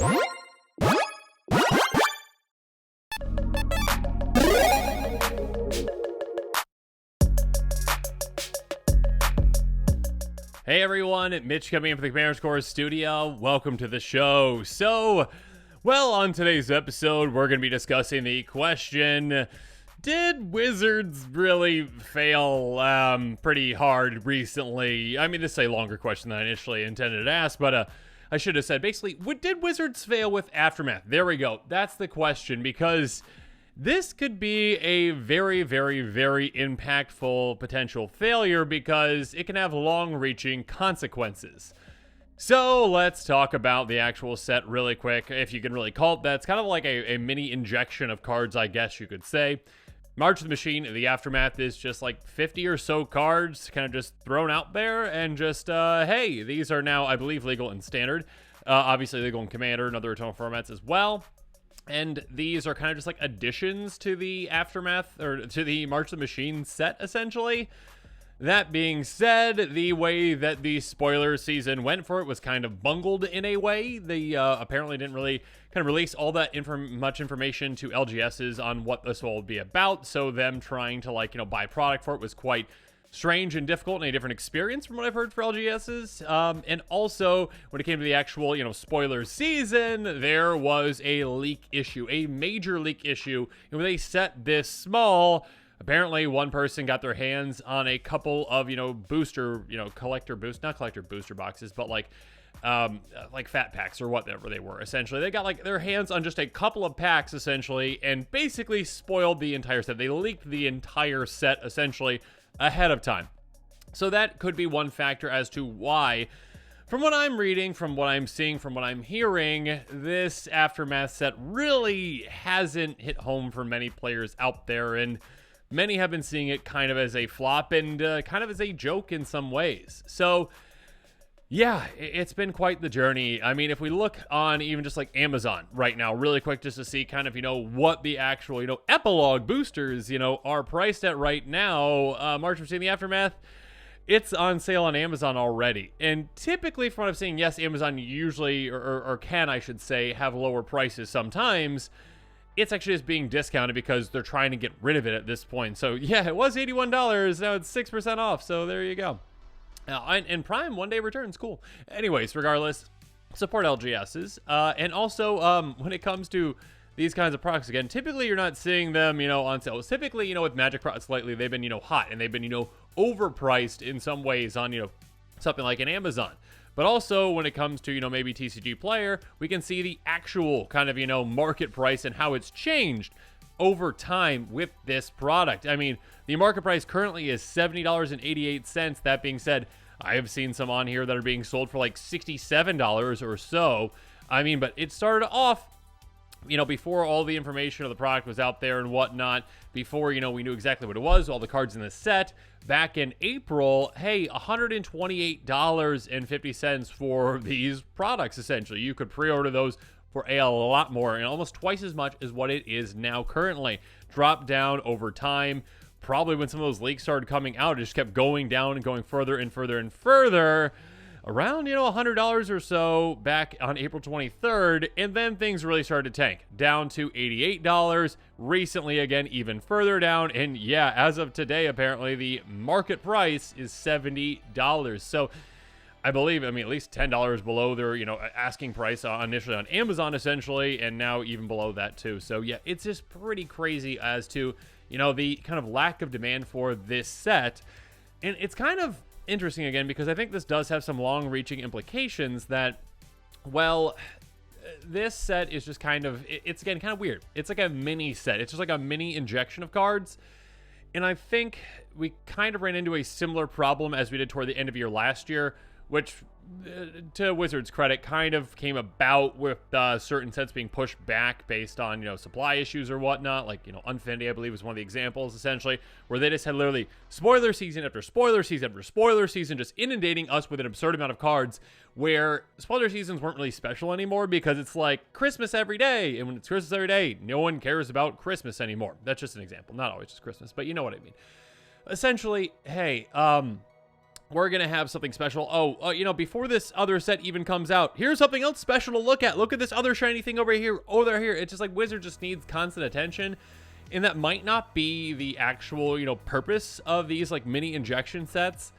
Hey everyone, Mitch coming in from the Commander Scores studio. Welcome to the show. Well, on today's episode, we're going to be discussing the question, did Wizards really fail pretty hard recently? I mean, this is a longer question than I initially intended to ask, but I should have said, basically, did Wizards fail with Aftermath? There we go. That's the question, because this could be a very, very, very impactful potential failure because it can have long-reaching consequences. So let's talk about the actual set really quick, if you can really call it that. It's kind of like a mini injection of cards, I guess you could say. March of the Machine, the Aftermath is just like 50 or so cards kind of just thrown out there and just, hey, these are now, I believe, legal in Standard. Obviously legal in Commander and other Eternal formats as well. And these are kind of just like additions to the Aftermath, or to the March of the Machine set, essentially. That being said, the way that the spoiler season went for it was kind of bungled in a way. They apparently didn't really kind of release all that much information to LGSs on what this will be about. So them trying to buy product for it was quite strange and difficult and a different experience from what I've heard for LGSs. And also, when it came to the actual, spoiler season, there was a leak issue, a major leak issue. And when they set this small, apparently one person got their hands on a couple of, booster, not collector booster boxes, but like fat packs or whatever they were. Essentially, they got their hands on just a couple of packs, essentially, and basically spoiled the entire set. They leaked the entire set, essentially, ahead of time. So that could be one factor as to why, from what I'm reading, from what I'm seeing, from what I'm hearing, this Aftermath set really hasn't hit home for many players out there, and many have been seeing it kind of as a flop and kind of as a joke in some ways. So yeah, it's been quite the journey. I mean, if we look on even just like Amazon right now, really quick, just to see kind of, what the actual, epilogue boosters, are priced at right now, March of the Aftermath, it's on sale on Amazon already. And typically, from what I'm seeing, yes, Amazon usually, or can, I should say, have lower prices sometimes. It's actually just being discounted because they're trying to get rid of it at this point. So yeah, it was $81, now it's 6% off, so there you go. And Prime one-day returns, cool. Anyways, regardless, support LGSs. And also, when it comes to these kinds of products, again, typically you're not seeing them, on sale. Typically, with Magic products lately, they've been, hot, and they've been, overpriced in some ways on, something like an Amazon. But also, when it comes to, maybe TCG Player, we can see the actual kind of, market price and how it's changed over time with this product. I mean, the market price currently is $70.88. That being said, I have seen some on here that are being sold for like $67 or so. I mean, but it started off, before all the information of the product was out there and whatnot, before, we knew exactly what it was, all the cards in the set, back in April, hey, $128.50 for these products, essentially. You could pre-order those for a lot more, and almost twice as much as what it is now currently. Dropped down over time. Probably when some of those leaks started coming out, it just kept going down and going further and further and further. Around, $100 or so back on April 23rd, and then things really started to tank. Down to $88. Recently, again, even further down. And yeah, as of today, apparently, the market price is $70. So I believe, at least $10 below their, asking price initially on Amazon, essentially, and now even below that, too. So, yeah, it's just pretty crazy as to, the kind of lack of demand for this set. And it's kind of interesting, again, because I think this does have some long-reaching implications that, well, this set is just kind of, it's, again, kind of weird. It's like a mini set. It's just like a mini injection of cards. And I think we kind of ran into a similar problem as we did toward the end of year last year, which, to Wizards' credit, kind of came about with certain sets being pushed back based on, supply issues or whatnot. Like, Unfinity, I believe, was one of the examples, essentially, where they just had literally spoiler season after spoiler season after spoiler season, just inundating us with an absurd amount of cards, where spoiler seasons weren't really special anymore because it's like Christmas every day. And when it's Christmas every day, no one cares about Christmas anymore. That's just an example. Not always just Christmas, but you know what I mean. Essentially, hey, we're going to have something special. Before this other set even comes out, here's something else special to look at. Look at this other shiny thing over here. Oh, they're here. It's just like Wizard just needs constant attention. And that might not be the actual, purpose of these like mini injection sets,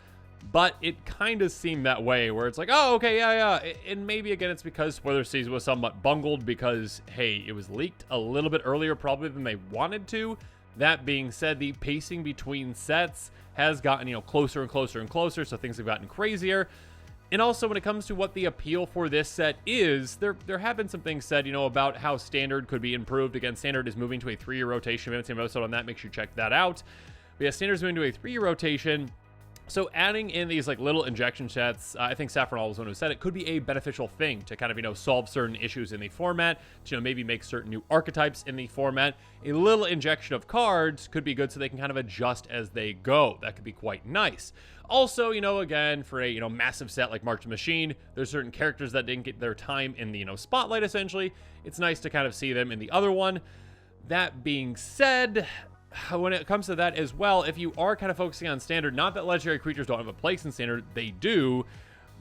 but it kind of seemed that way where it's like, oh, okay, yeah. And maybe again, it's because spoiler season was somewhat bungled because, hey, it was leaked a little bit earlier probably than they wanted to. That being said, the pacing between sets has gotten, closer and closer and closer, so things have gotten crazier. And also, when it comes to what the appeal for this set is, there have been some things said, about how Standard could be improved. Again, Standard is moving to a 3-year rotation. We haven't seen an episode on that. Make sure you check that out. But yeah, Standard's moving to a 3-year rotation. So adding in these like little injection sets, I think Saffron was one who said it could be a beneficial thing to kind of, solve certain issues in the format, to, maybe make certain new archetypes in the format. A little injection of cards could be good so they can kind of adjust as they go. That could be quite nice. Also, again, for a, massive set like March Machine, there's certain characters that didn't get their time in the, spotlight, essentially. It's nice to kind of see them in the other one. That being said, when it comes to that as well, if you are kind of focusing on Standard, not that legendary creatures don't have a place in Standard, they do,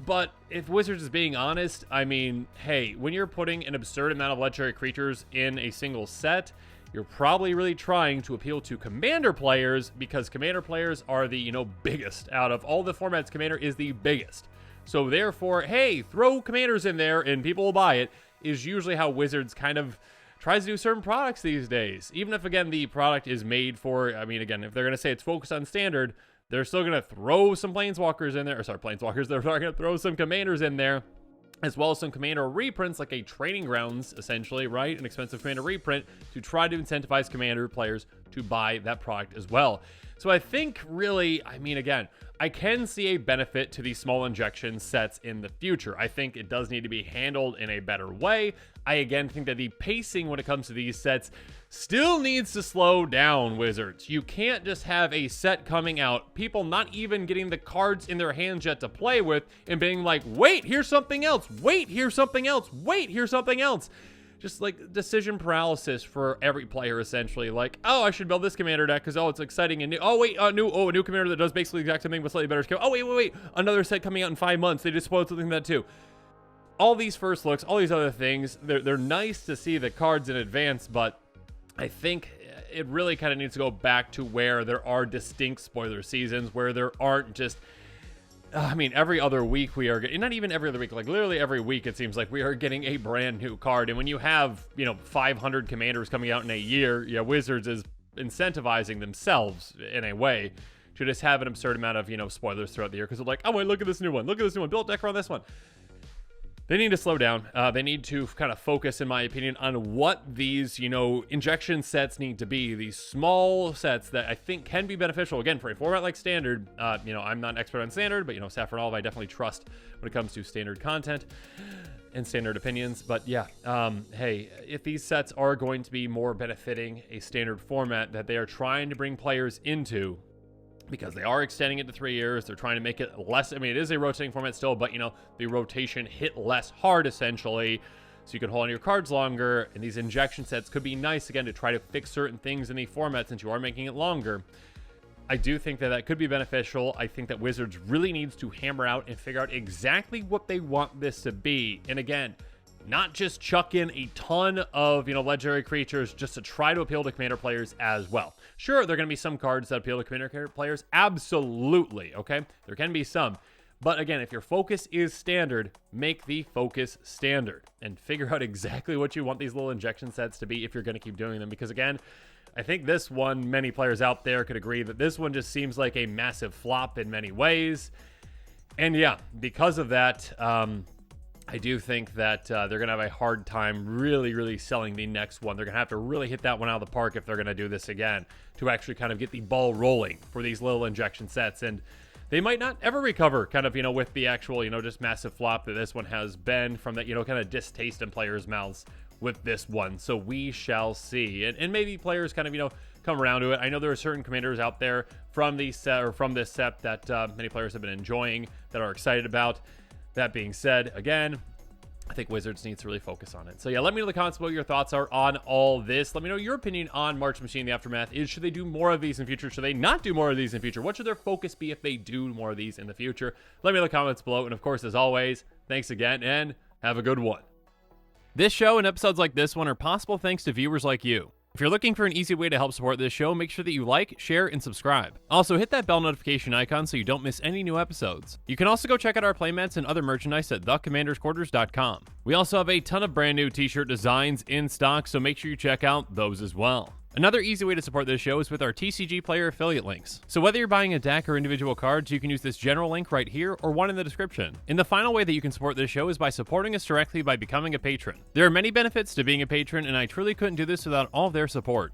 but if Wizards is being honest, I mean, hey, when you're putting an absurd amount of legendary creatures in a single set, you're probably really trying to appeal to Commander players, because Commander players are the, biggest. Out of all the formats, Commander is the biggest. So therefore, hey, throw Commanders in there and people will buy it, is usually how Wizards kind of tries to do certain products these days. Even if, again, the product is made for, I mean, again, if they're going to say it's focused on Standard, they're still going to throw some Planeswalkers in there. Or sorry, Planeswalkers. They're going to throw some Commanders in there, as well as some Commander reprints, like a Training Grounds, essentially, right? An expensive Commander reprint to try to incentivize Commander players to buy that product as well. So I think really, I mean, again, I can see a benefit to these small injection sets in the future. I think it does need to be handled in a better way. I again think that the pacing when it comes to these sets still needs to slow down, Wizards. You can't just have a set coming out, people not even getting the cards in their hands yet to play with, and being like, wait, here's something else, wait, here's something else, wait, here's something else. Just like decision paralysis for every player, essentially. Like, oh, I should build this commander deck because, oh, it's exciting and new. Oh, wait, a new commander that does basically the exact same thing with slightly better skill. Oh, wait. Another set coming out in 5 months. They just spoiled something like that too. All these first looks, all these other things, they're nice to see the cards in advance, but I think it really kind of needs to go back to where there are distinct spoiler seasons, where there aren't just... I mean, every other week we are getting, not even every other week, like literally every week it seems like we are getting a brand new card. And when you have, 500 commanders coming out in a year, Wizards is incentivizing themselves in a way to just have an absurd amount of, spoilers throughout the year. Because they're like, oh, wait, look at this new one. Build a deck around this one. They need to slow down. They need to kind of focus, in my opinion, on what these, injection sets need to be. These small sets that I think can be beneficial. Again, for a format like Standard, I'm not an expert on Standard, but, Saffron Olive I definitely trust when it comes to Standard content and Standard opinions. But yeah, hey, if these sets are going to be more benefiting a Standard format that they are trying to bring players into, because they are extending it to 3 years. They're trying to make it less. I mean, it is a rotating format still, but, the rotation hit less hard, essentially, so you can hold on to your cards longer. And these injection sets could be nice, again, to try to fix certain things in the format since you are making it longer. I do think that that could be beneficial. I think that Wizards really needs to hammer out and figure out exactly what they want this to be. And again, not just chuck in a ton of, legendary creatures just to try to appeal to Commander players as well. Sure, there are going to be some cards that appeal to Commander players. Absolutely, okay? There can be some. But again, if your focus is Standard, make the focus Standard. And figure out exactly what you want these little injection sets to be if you're going to keep doing them. Because again, I think this one, many players out there could agree that this one just seems like a massive flop in many ways. And yeah, because of that, I do think that they're going to have a hard time really selling the next one. They're going to have to really hit that one out of the park if they're going to do this again to actually kind of get the ball rolling for these little injection sets. And they might not ever recover kind of, with the actual, just massive flop that this one has been from that, kind of distaste in players' mouths with this one. So we shall see. And maybe players kind of, come around to it. I know there are certain commanders out there from these set or from this set that many players have been enjoying, that are excited about. That being said, again, I think Wizards needs to really focus on it. So yeah, let me know in the comments what your thoughts are on all this. Let me know your opinion on March Machine. The Aftermath is, should they do more of these in future? Should they not do more of these in future? What should their focus be if they do more of these in the future? Let me know in the comments below. And of course, as always, thanks again and have a good one. This show and episodes like this one are possible thanks to viewers like you. If you're looking for an easy way to help support this show, make sure that you like, share, and subscribe. Also, hit that bell notification icon so you don't miss any new episodes. You can also go check out our playmats and other merchandise at thecommandersquarters.com. We also have a ton of brand new t-shirt designs in stock, so make sure you check out those as well. Another easy way to support this show is with our TCG player affiliate links. So whether you're buying a deck or individual cards, you can use this general link right here or one in the description. And the final way that you can support this show is by supporting us directly by becoming a patron. There are many benefits to being a patron, and I truly couldn't do this without all of their support.